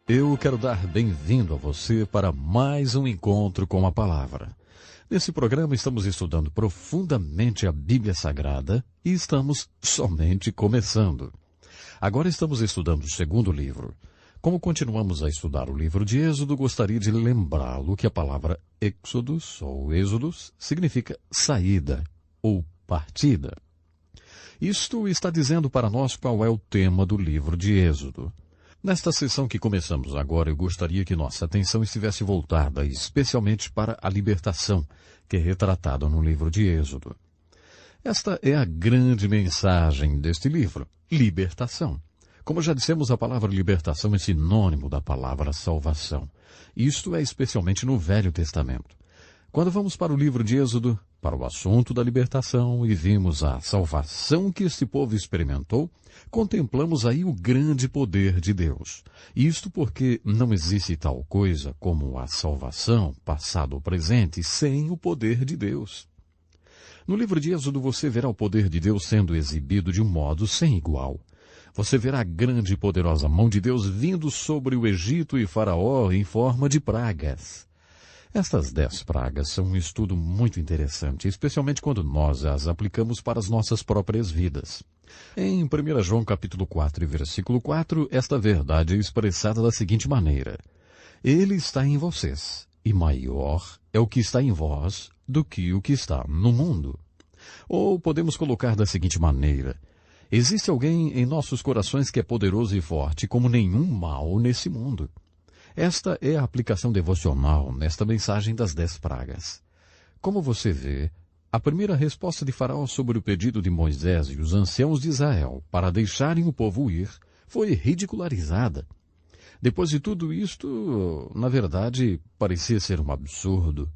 Eu quero dar bem-vindo a você para mais um encontro com a Palavra. Nesse programa estamos estudando profundamente a Bíblia Sagrada e estamos somente começando. Agora estamos estudando o segundo livro. Como continuamos a estudar o livro de Êxodo, gostaria de lembrá-lo que a palavra Êxodos ou Êxodos significa saída ou partida. Isto está dizendo para nós qual é o tema do livro de Êxodo. Nesta sessão que começamos agora, eu gostaria que nossa atenção estivesse voltada especialmente para a libertação, que é retratada no livro de Êxodo. Esta é a grande mensagem deste livro, libertação. Como já dissemos, a palavra libertação é sinônimo da palavra salvação. Isto é especialmente no Velho Testamento. Quando vamos para o livro de Êxodo, para o assunto da libertação, e vimos a salvação que este povo experimentou, contemplamos aí o grande poder de Deus. Isto porque não existe tal coisa como a salvação, passado ou presente, sem o poder de Deus. No livro de Êxodo você verá o poder de Deus sendo exibido de um modo sem igual. Você verá a grande e poderosa mão de Deus vindo sobre o Egito e Faraó em forma de pragas. Estas 10 pragas são um estudo muito interessante, especialmente quando nós as aplicamos para as nossas próprias vidas. Em 1 João capítulo 4 e versículo 4, esta verdade é expressada da seguinte maneira: Ele está em vocês, e maior é o que está em vós do que o que está no mundo. Ou podemos colocar da seguinte maneira: existe alguém em nossos corações que é poderoso e forte como nenhum mal nesse mundo. Esta é a aplicação devocional nesta mensagem das 10 pragas. Como você vê, a primeira resposta de Faraó sobre o pedido de Moisés e os anciãos de Israel para deixarem o povo ir foi ridicularizada. Depois de tudo isto, na verdade, parecia ser um absurdo.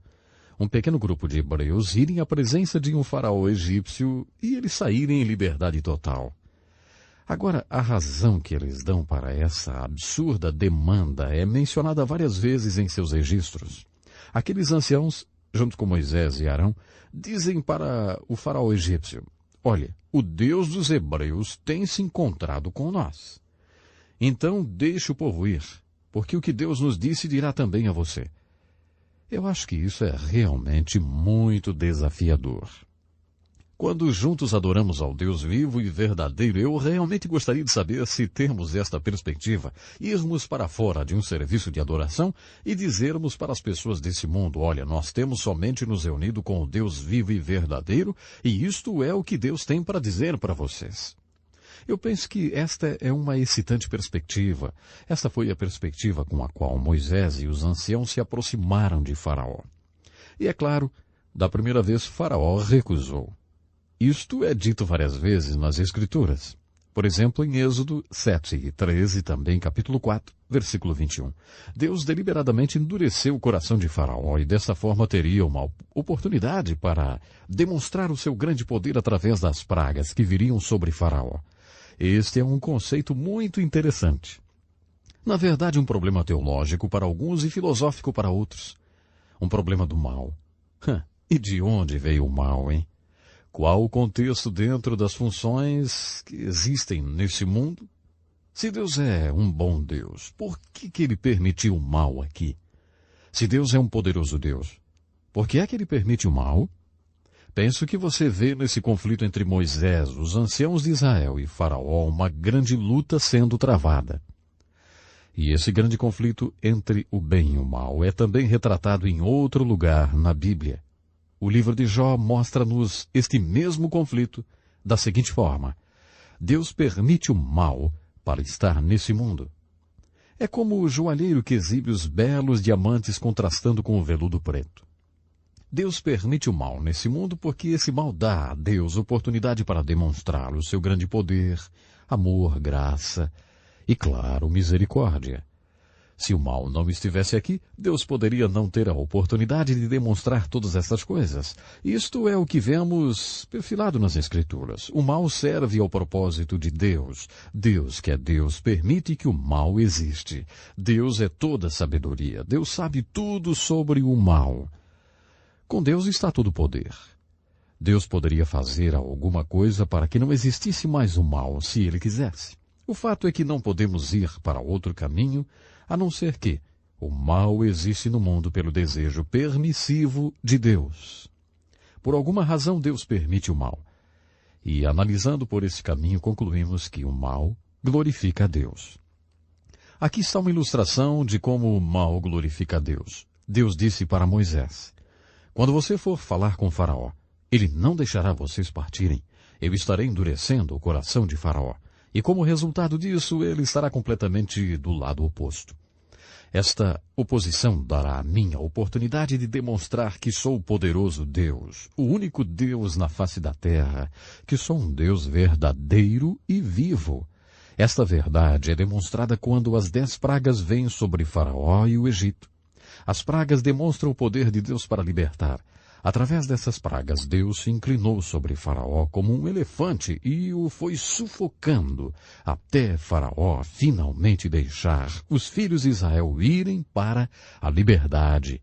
Um pequeno grupo de hebreus irem à presença de um faraó egípcio e eles saírem em liberdade total. Agora, a razão que eles dão para essa absurda demanda é mencionada várias vezes em seus registros. Aqueles anciãos, junto com Moisés e Arão, dizem para o faraó egípcio: olha, o Deus dos hebreus tem se encontrado com nós. Então deixe o povo ir, porque o que Deus nos disse dirá também a você. Eu acho que isso é realmente muito desafiador. Quando juntos adoramos ao Deus vivo e verdadeiro, eu realmente gostaria de saber se temos esta perspectiva, irmos para fora de um serviço de adoração e dizermos para as pessoas desse mundo: olha, nós temos somente nos reunido com o Deus vivo e verdadeiro, e isto é o que Deus tem para dizer para vocês. Eu penso que esta é uma excitante perspectiva. Esta foi a perspectiva com a qual Moisés e os anciãos se aproximaram de Faraó. E é claro, da primeira vez Faraó recusou. Isto é dito várias vezes nas Escrituras. Por exemplo, em Êxodo 7 e 13, também capítulo 4, versículo 21. Deus deliberadamente endureceu o coração de Faraó e desta forma teria uma oportunidade para demonstrar o seu grande poder através das pragas que viriam sobre Faraó. Este é um conceito muito interessante. Na verdade, um problema teológico para alguns e filosófico para outros. Um problema do mal. E de onde veio o mal, hein? Qual o contexto dentro das funções que existem nesse mundo? Se Deus é um bom Deus, por que Ele permitiu o mal aqui? Se Deus é um poderoso Deus, por que é que Ele permite o mal? Penso que você vê nesse conflito entre Moisés, os anciãos de Israel e Faraó uma grande luta sendo travada. E esse grande conflito entre o bem e o mal é também retratado em outro lugar na Bíblia. O livro de Jó mostra-nos este mesmo conflito da seguinte forma: Deus permite o mal para estar nesse mundo. É como o joalheiro que exibe os belos diamantes contrastando com o veludo preto. Deus permite o mal nesse mundo porque esse mal dá a Deus oportunidade para demonstrar o seu grande poder, amor, graça e, claro, misericórdia. Se o mal não estivesse aqui, Deus poderia não ter a oportunidade de demonstrar todas essas coisas. Isto é o que vemos perfilado nas Escrituras. O mal serve ao propósito de Deus. Deus, que é Deus, permite que o mal existe. Deus é toda sabedoria. Deus sabe tudo sobre o mal. Com Deus está todo o poder. Deus poderia fazer alguma coisa para que não existisse mais o mal, se Ele quisesse. O fato é que não podemos ir para outro caminho a não ser que o mal existe no mundo pelo desejo permissivo de Deus. Por alguma razão Deus permite o mal. E analisando por esse caminho, concluímos que o mal glorifica a Deus. Aqui está uma ilustração de como o mal glorifica a Deus. Deus disse para Moisés: quando você for falar com Faraó, ele não deixará vocês partirem. Eu estarei endurecendo o coração de Faraó. E como resultado disso, ele estará completamente do lado oposto. Esta oposição dará a mim a oportunidade de demonstrar que sou o poderoso Deus, o único Deus na face da terra, que sou um Deus verdadeiro e vivo. Esta verdade é demonstrada quando as 10 pragas vêm sobre Faraó e o Egito. As pragas demonstram o poder de Deus para libertar. Através dessas pragas, Deus se inclinou sobre Faraó como um elefante e o foi sufocando, até Faraó finalmente deixar os filhos de Israel irem para a liberdade.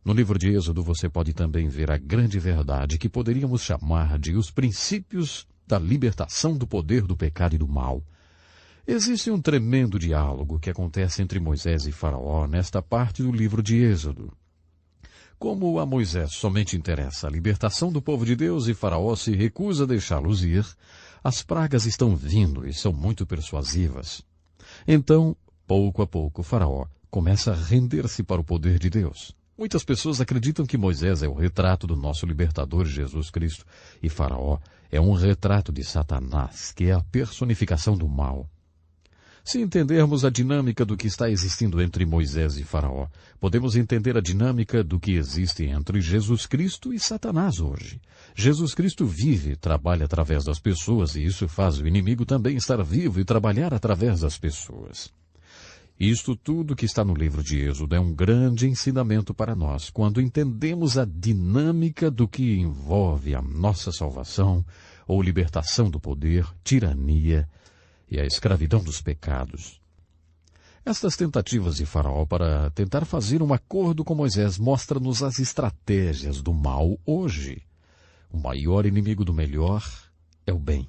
No livro de Êxodo você pode também ver a grande verdade que poderíamos chamar de os princípios da libertação do poder do pecado e do mal. Existe um tremendo diálogo que acontece entre Moisés e Faraó nesta parte do livro de Êxodo. Como a Moisés somente interessa a libertação do povo de Deus e Faraó se recusa a deixá-los ir, as pragas estão vindo e são muito persuasivas. Então, pouco a pouco, Faraó começa a render-se para o poder de Deus. Muitas pessoas acreditam que Moisés é o retrato do nosso libertador Jesus Cristo e Faraó é um retrato de Satanás, que é a personificação do mal. Se entendermos a dinâmica do que está existindo entre Moisés e Faraó, podemos entender a dinâmica do que existe entre Jesus Cristo e Satanás hoje. Jesus Cristo vive e trabalha através das pessoas, e isso faz o inimigo também estar vivo e trabalhar através das pessoas. Isto tudo que está no livro de Êxodo é um grande ensinamento para nós, quando entendemos a dinâmica do que envolve a nossa salvação, ou libertação do poder, tirania, e a escravidão dos pecados. Estas tentativas de Faraó para tentar fazer um acordo com Moisés mostram-nos as estratégias do mal hoje. O maior inimigo do melhor é o bem.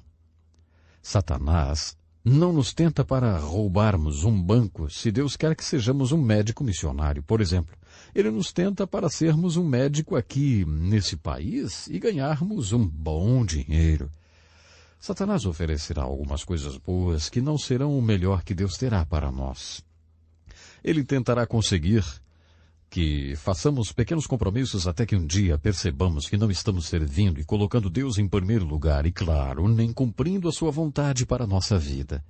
Satanás não nos tenta para roubarmos um banco se Deus quer que sejamos um médico missionário, por exemplo. Ele nos tenta para sermos um médico aqui nesse país e ganharmos um bom dinheiro. Satanás oferecerá algumas coisas boas que não serão o melhor que Deus terá para nós. Ele tentará conseguir que façamos pequenos compromissos até que um dia percebamos que não estamos servindo e colocando Deus em primeiro lugar e, claro, nem cumprindo a sua vontade para a nossa vida.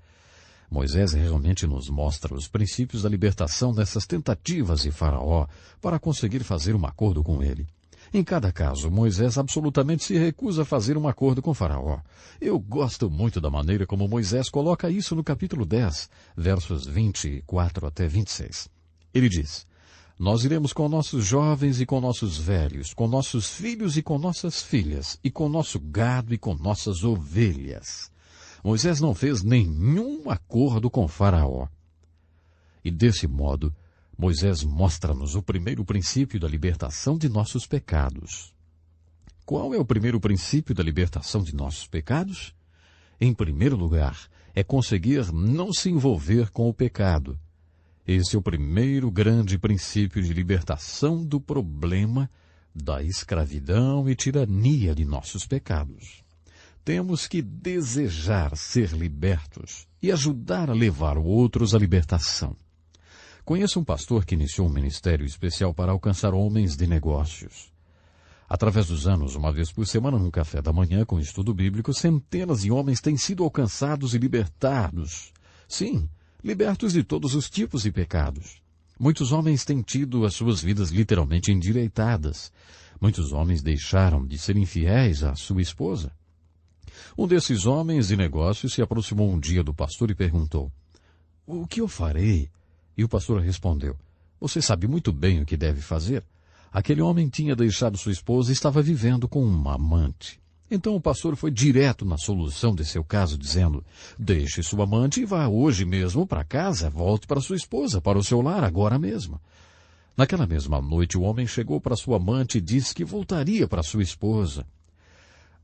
Moisés realmente nos mostra os princípios da libertação dessas tentativas de Faraó para conseguir fazer um acordo com ele. Em cada caso, Moisés absolutamente se recusa a fazer um acordo com Faraó. Eu gosto muito da maneira como Moisés coloca isso no capítulo 10, versos 24 até 26. Ele diz: nós iremos com nossos jovens e com nossos velhos, com nossos filhos e com nossas filhas, e com nosso gado e com nossas ovelhas. Moisés não fez nenhum acordo com Faraó. E desse modo, Moisés mostra-nos o primeiro princípio da libertação de nossos pecados. Qual é o primeiro princípio da libertação de nossos pecados? Em primeiro lugar, é conseguir não se envolver com o pecado. Esse é o primeiro grande princípio de libertação do problema da escravidão e tirania de nossos pecados. Temos que desejar ser libertos e ajudar a levar outros à libertação. Conheço um pastor que iniciou um ministério especial para alcançar homens de negócios. Através dos anos, uma vez por semana, num café da manhã com estudo bíblico, centenas de homens têm sido alcançados e libertados. Sim, libertos de todos os tipos de pecados. Muitos homens têm tido as suas vidas literalmente endireitadas. Muitos homens deixaram de ser infiéis à sua esposa. Um desses homens de negócios se aproximou um dia do pastor e perguntou: "O que eu farei?" E o pastor respondeu: "Você sabe muito bem o que deve fazer." Aquele homem tinha deixado sua esposa e estava vivendo com uma amante. Então o pastor foi direto na solução de seu caso, dizendo: "Deixe sua amante e vá hoje mesmo para casa, volte para sua esposa, para o seu lar, agora mesmo." Naquela mesma noite, o homem chegou para sua amante e disse que voltaria para sua esposa.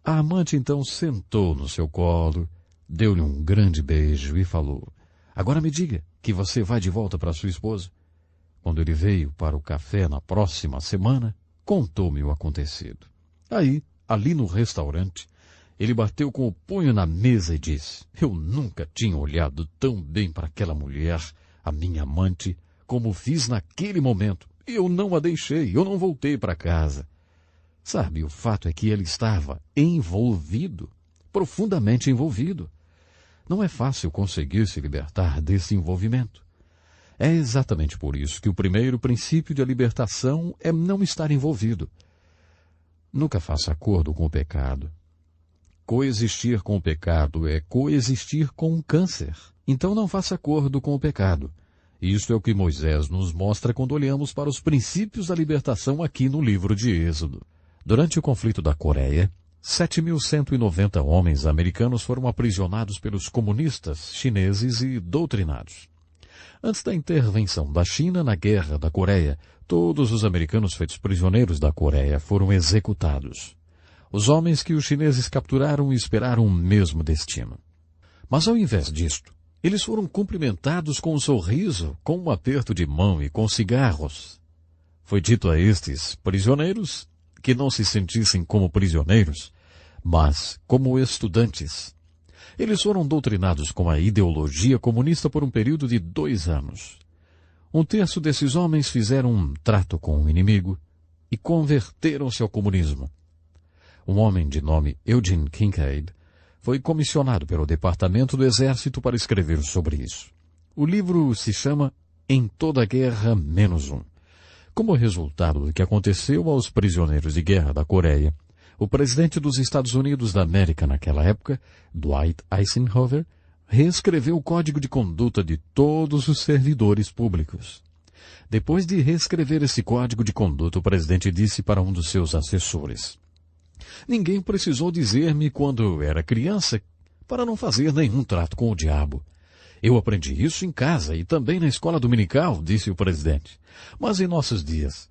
A amante então sentou no seu colo, deu-lhe um grande beijo e falou: "Agora me diga, que você vai de volta para sua esposa? Quando ele veio para o café na próxima semana, contou-me o acontecido. Aí, ali no restaurante, ele bateu com o punho na mesa e disse: eu nunca tinha olhado tão bem para aquela mulher, a minha amante, como fiz naquele momento. Eu não a deixei, eu não voltei para casa. Sabe, o fato é que ele estava envolvido, profundamente envolvido. Não é fácil conseguir se libertar desse envolvimento. É exatamente por isso que o primeiro princípio de libertação é não estar envolvido. Nunca faça acordo com o pecado. Coexistir com o pecado é coexistir com um câncer. Então não faça acordo com o pecado. Isto é o que Moisés nos mostra quando olhamos para os princípios da libertação aqui no livro de Êxodo. Durante o conflito da Coreia, 7.190 homens americanos foram aprisionados pelos comunistas chineses e doutrinados. Antes da intervenção da China na Guerra da Coreia, todos os americanos feitos prisioneiros da Coreia foram executados. Os homens que os chineses capturaram esperaram o mesmo destino. Mas ao invés disto, eles foram cumprimentados com um sorriso, com um aperto de mão e com cigarros. Foi dito a estes prisioneiros que não se sentissem como prisioneiros, mas como estudantes. Eles foram doutrinados com a ideologia comunista por um período de 2 anos. 1/3 desses homens fizeram um trato com o inimigo e converteram-se ao comunismo. Um homem de nome Eugene Kincaid foi comissionado pelo Departamento do Exército para escrever sobre isso. O livro se chama Em Toda Guerra Menos Um. Como resultado do que aconteceu aos prisioneiros de guerra da Coreia, o presidente dos Estados Unidos da América naquela época, Dwight Eisenhower, reescreveu o Código de Conduta de todos os servidores públicos. Depois de reescrever esse Código de Conduta, o presidente disse para um dos seus assessores: ninguém precisou dizer-me quando era criança para não fazer nenhum trato com o diabo. Eu aprendi isso em casa e também na escola dominical, disse o presidente. Mas em nossos dias,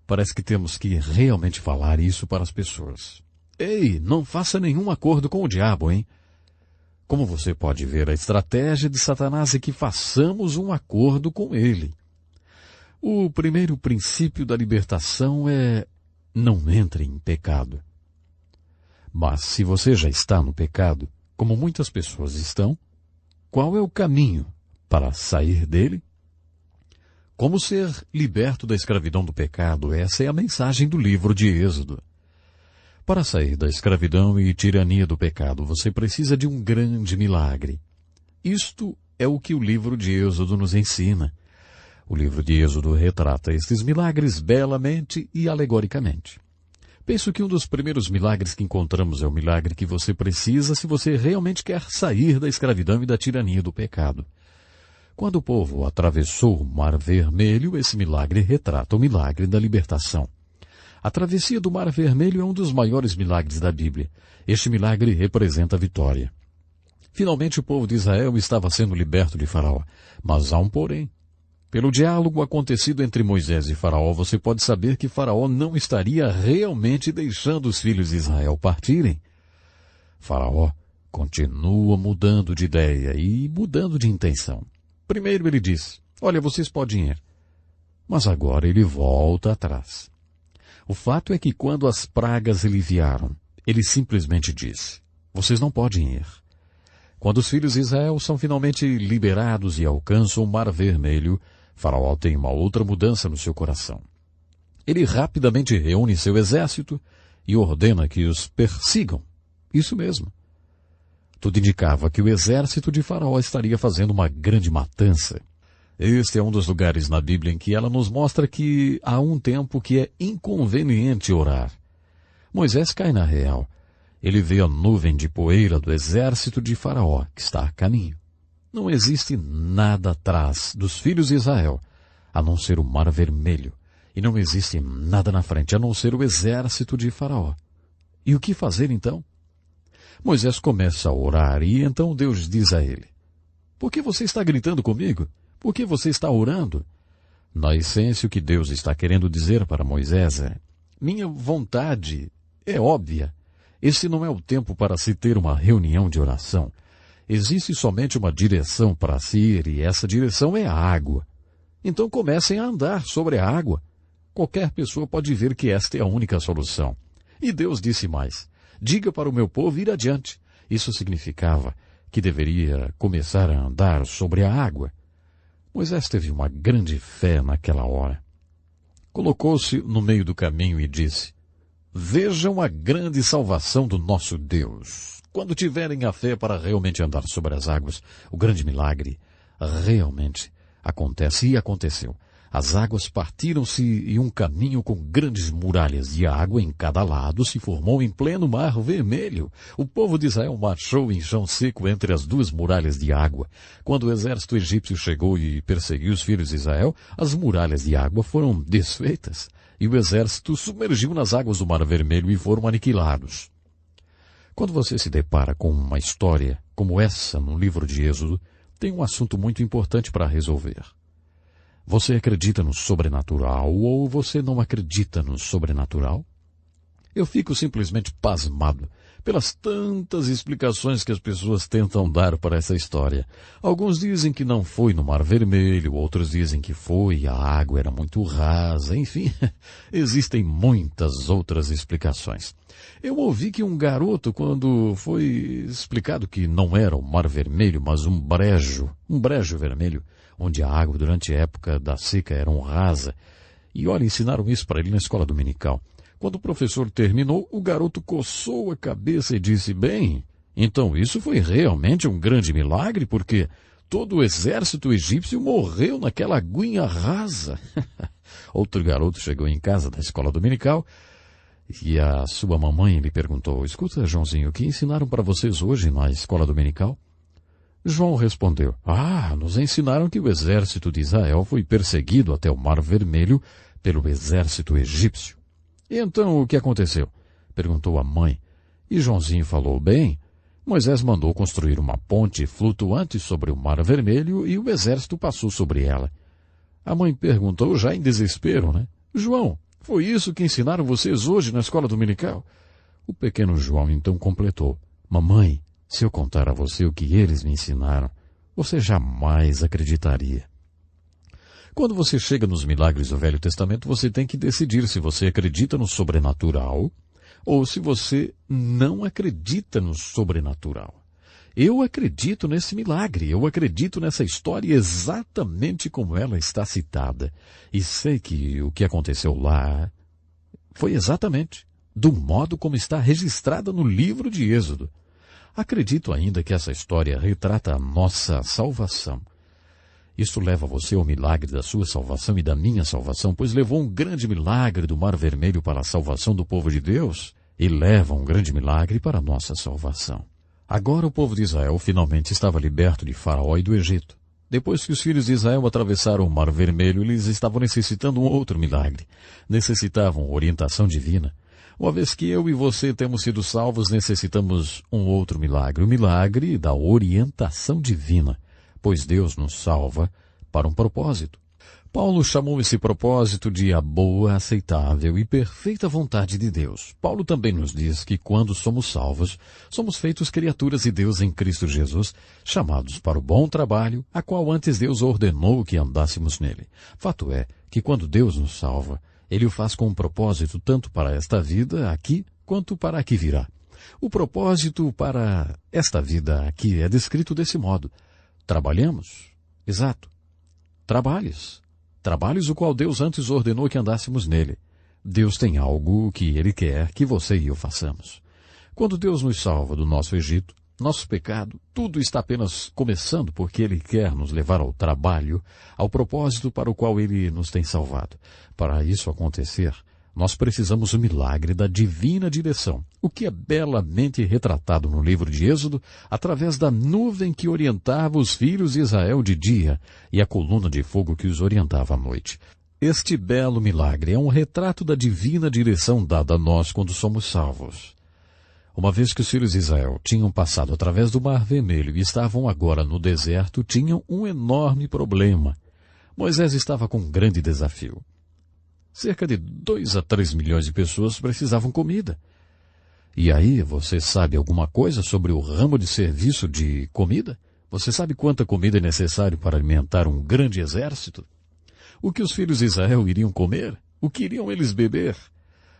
parece que temos que realmente falar isso para as pessoas. Ei, não faça nenhum acordo com o diabo, hein? Como você pode ver, a estratégia de Satanás é que façamos um acordo com ele. O primeiro princípio da libertação é: não entre em pecado. Mas se você já está no pecado, como muitas pessoas estão, qual é o caminho para sair dele? Como ser liberto da escravidão do pecado? Essa é a mensagem do livro de Êxodo. Para sair da escravidão e tirania do pecado, você precisa de um grande milagre. Isto é o que o livro de Êxodo nos ensina. O livro de Êxodo retrata estes milagres belamente e alegoricamente. Penso que um dos primeiros milagres que encontramos é o milagre que você precisa se você realmente quer sair da escravidão e da tirania do pecado. Quando o povo atravessou o Mar Vermelho, esse milagre retrata o milagre da libertação. A travessia do Mar Vermelho é um dos maiores milagres da Bíblia. Este milagre representa a vitória. Finalmente o povo de Israel estava sendo liberto de Faraó. Mas há um porém. Pelo diálogo acontecido entre Moisés e Faraó, você pode saber que Faraó não estaria realmente deixando os filhos de Israel partirem. Faraó continua mudando de ideia e mudando de intenção. Primeiro ele diz: olha, vocês podem ir. Mas agora ele volta atrás. O fato é que quando as pragas aliviaram, ele simplesmente disse: vocês não podem ir. Quando os filhos de Israel são finalmente liberados e alcançam o Mar Vermelho, Faraó tem uma outra mudança no seu coração. Ele rapidamente reúne seu exército e ordena que os persigam. Isso mesmo. Tudo indicava que o exército de Faraó estaria fazendo uma grande matança. Este é um dos lugares na Bíblia em que ela nos mostra que há um tempo que é inconveniente orar. Moisés cai na real. Ele vê a nuvem de poeira do exército de Faraó, que está a caminho. Não existe nada atrás dos filhos de Israel, a não ser o Mar Vermelho. E não existe nada na frente, a não ser o exército de Faraó. E o que fazer então? Moisés começa a orar e então Deus diz a ele: por que você está gritando comigo? Por que você está orando? Na essência, o que Deus está querendo dizer para Moisés é: minha vontade é óbvia. Esse não é o tempo para se ter uma reunião de oração. Existe somente uma direção para se ir e essa direção é a água. Então comecem a andar sobre a água. Qualquer pessoa pode ver que esta é a única solução. E Deus disse mais: diga para o meu povo ir adiante. Isso significava que deveria começar a andar sobre a água. Moisés teve uma grande fé naquela hora. Colocou-se no meio do caminho e disse: vejam a grande salvação do nosso Deus. Quando tiverem a fé para realmente andar sobre as águas, o grande milagre realmente acontece e aconteceu. As águas partiram-se e um caminho com grandes muralhas de água em cada lado se formou em pleno mar vermelho. O povo de Israel marchou em chão seco entre as duas muralhas de água. Quando o exército egípcio chegou e perseguiu os filhos de Israel, as muralhas de água foram desfeitas e o exército submergiu nas águas do mar vermelho e foram aniquilados. Quando você se depara com uma história como essa no livro de Êxodo, tem um assunto muito importante para resolver. Você acredita no sobrenatural ou você não acredita no sobrenatural? Eu fico simplesmente pasmado pelas tantas explicações que as pessoas tentam dar para essa história. Alguns dizem que não foi no Mar Vermelho, outros dizem que foi, a água era muito rasa, enfim, existem muitas outras explicações. Eu ouvi que um garoto, quando foi explicado que não era o Mar Vermelho, mas um brejo vermelho, onde a água durante a época da seca era rasa, e olha, ensinaram isso para ele na escola dominical. Quando o professor terminou, o garoto coçou a cabeça e disse: bem, então isso foi realmente um grande milagre, porque todo o exército egípcio morreu naquela aguinha rasa. Outro garoto chegou em casa da escola dominical e a sua mamãe lhe perguntou: escuta, Joãozinho, o que ensinaram para vocês hoje na escola dominical? João respondeu: nos ensinaram que o exército de Israel foi perseguido até o Mar Vermelho pelo exército egípcio. E então o que aconteceu? Perguntou a mãe. E Joãozinho falou: bem, Moisés mandou construir uma ponte flutuante sobre o Mar Vermelho e o exército passou sobre ela. A mãe perguntou, já em desespero, né? João, foi isso que ensinaram vocês hoje na escola dominical? O pequeno João então completou: mamãe, se eu contar a você o que eles me ensinaram, você jamais acreditaria. Quando você chega nos milagres do Velho Testamento, você tem que decidir se você acredita no sobrenatural ou se você não acredita no sobrenatural. Eu acredito nesse milagre, eu acredito nessa história exatamente como ela está citada. E sei que o que aconteceu lá foi exatamente do modo como está registrada no livro de Êxodo. Acredito ainda que essa história retrata a nossa salvação. Isso leva você ao milagre da sua salvação e da minha salvação, pois levou um grande milagre do Mar Vermelho para a salvação do povo de Deus e leva um grande milagre para a nossa salvação. Agora o povo de Israel finalmente estava liberto de Faraó e do Egito. Depois que os filhos de Israel atravessaram o Mar Vermelho, eles estavam necessitando um outro milagre. Necessitavam orientação divina. Uma vez que eu e você temos sido salvos, necessitamos um outro milagre, o milagre da orientação divina, pois Deus nos salva para um propósito. Paulo chamou esse propósito de a boa, aceitável e perfeita vontade de Deus. Paulo também nos diz que quando somos salvos, somos feitos criaturas de Deus em Cristo Jesus, chamados para o bom trabalho, a qual antes Deus ordenou que andássemos nele. Fato é que quando Deus nos salva, Ele o faz com um propósito tanto para esta vida aqui, quanto para a que virá. O propósito para esta vida aqui é descrito desse modo: trabalhamos? Exato. Trabalhos. Trabalhos o qual Deus antes ordenou que andássemos nele. Deus tem algo que Ele quer que você e eu façamos. Quando Deus nos salva do nosso Egito, nosso pecado, tudo está apenas começando porque Ele quer nos levar ao trabalho, ao propósito para o qual Ele nos tem salvado. Para isso acontecer, nós precisamos do milagre da divina direção, o que é belamente retratado no livro de Êxodo, através da nuvem que orientava os filhos de Israel de dia e a coluna de fogo que os orientava à noite. Este belo milagre é um retrato da divina direção dada a nós quando somos salvos. Uma vez que os filhos de Israel tinham passado através do Mar Vermelho e estavam agora no deserto, tinham um enorme problema. Moisés estava com um grande desafio. Cerca de 2 a 3 milhões de pessoas precisavam comida. E aí, você sabe alguma coisa sobre o ramo de serviço de comida? Você sabe quanta comida é necessário para alimentar um grande exército? O que os filhos de Israel iriam comer? O que iriam eles beber?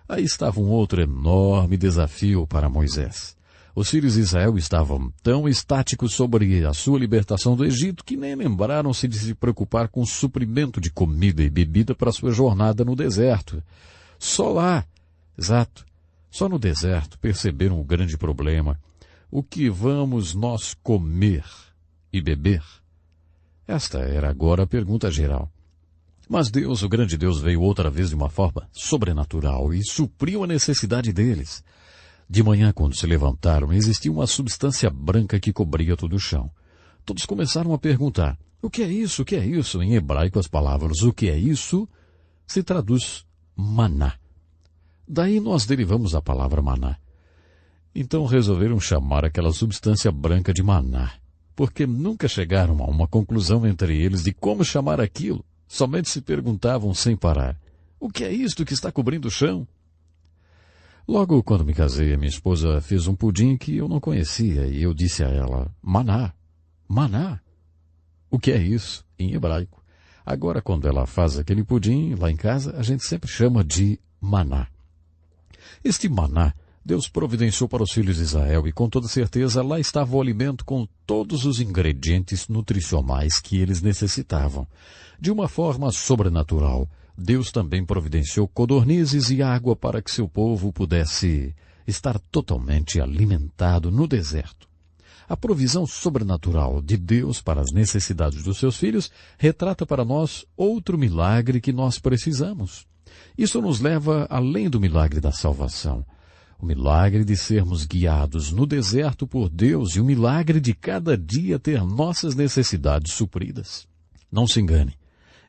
Aí estava um outro enorme desafio para Moisés. Os filhos de Israel estavam tão estáticos sobre a sua libertação do Egito que nem lembraram-se de se preocupar com o suprimento de comida e bebida para sua jornada no deserto. Só lá, exato, só no deserto perceberam o grande problema. O que vamos nós comer e beber? Esta era agora a pergunta geral. Mas Deus, o grande Deus, veio outra vez de uma forma sobrenatural e supriu a necessidade deles. De manhã, quando se levantaram, existia uma substância branca que cobria todo o chão. Todos começaram a perguntar, o que é isso? O que é isso? Em hebraico, as palavras o que é isso se traduz maná. Daí nós derivamos a palavra maná. Então resolveram chamar aquela substância branca de maná, porque nunca chegaram a uma conclusão entre eles de como chamar aquilo. Somente se perguntavam sem parar, o que é isto que está cobrindo o chão? Logo, quando me casei, a minha esposa fez um pudim que eu não conhecia e eu disse a ela, maná, maná. O que é isso? Em hebraico. Agora, quando ela faz aquele pudim lá em casa, a gente sempre chama de maná. Este maná, Deus providenciou para os filhos de Israel e com toda certeza lá estava o alimento com todos os ingredientes nutricionais que eles necessitavam. De uma forma sobrenatural, Deus também providenciou codornizes e água para que seu povo pudesse estar totalmente alimentado no deserto. A provisão sobrenatural de Deus para as necessidades dos seus filhos retrata para nós outro milagre que nós precisamos. Isso nos leva além do milagre da salvação. O milagre de sermos guiados no deserto por Deus e o milagre de cada dia ter nossas necessidades supridas. Não se engane.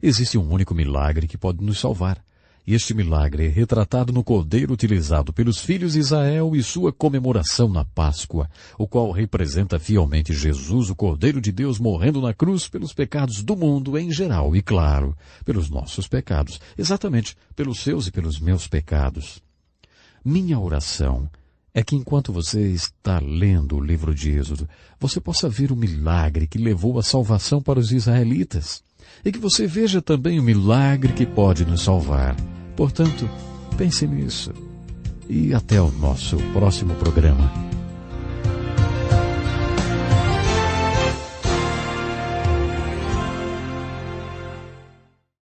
Existe um único milagre que pode nos salvar. E este milagre é retratado no cordeiro utilizado pelos filhos de Israel e sua comemoração na Páscoa, o qual representa fielmente Jesus, o Cordeiro de Deus, morrendo na cruz pelos pecados do mundo em geral e, claro, pelos nossos pecados, exatamente pelos seus e pelos meus pecados. Minha oração é que enquanto você está lendo o livro de Êxodo, você possa ver o milagre que levou a salvação para os israelitas. E que você veja também o milagre que pode nos salvar. Portanto, pense nisso. E até o nosso próximo programa.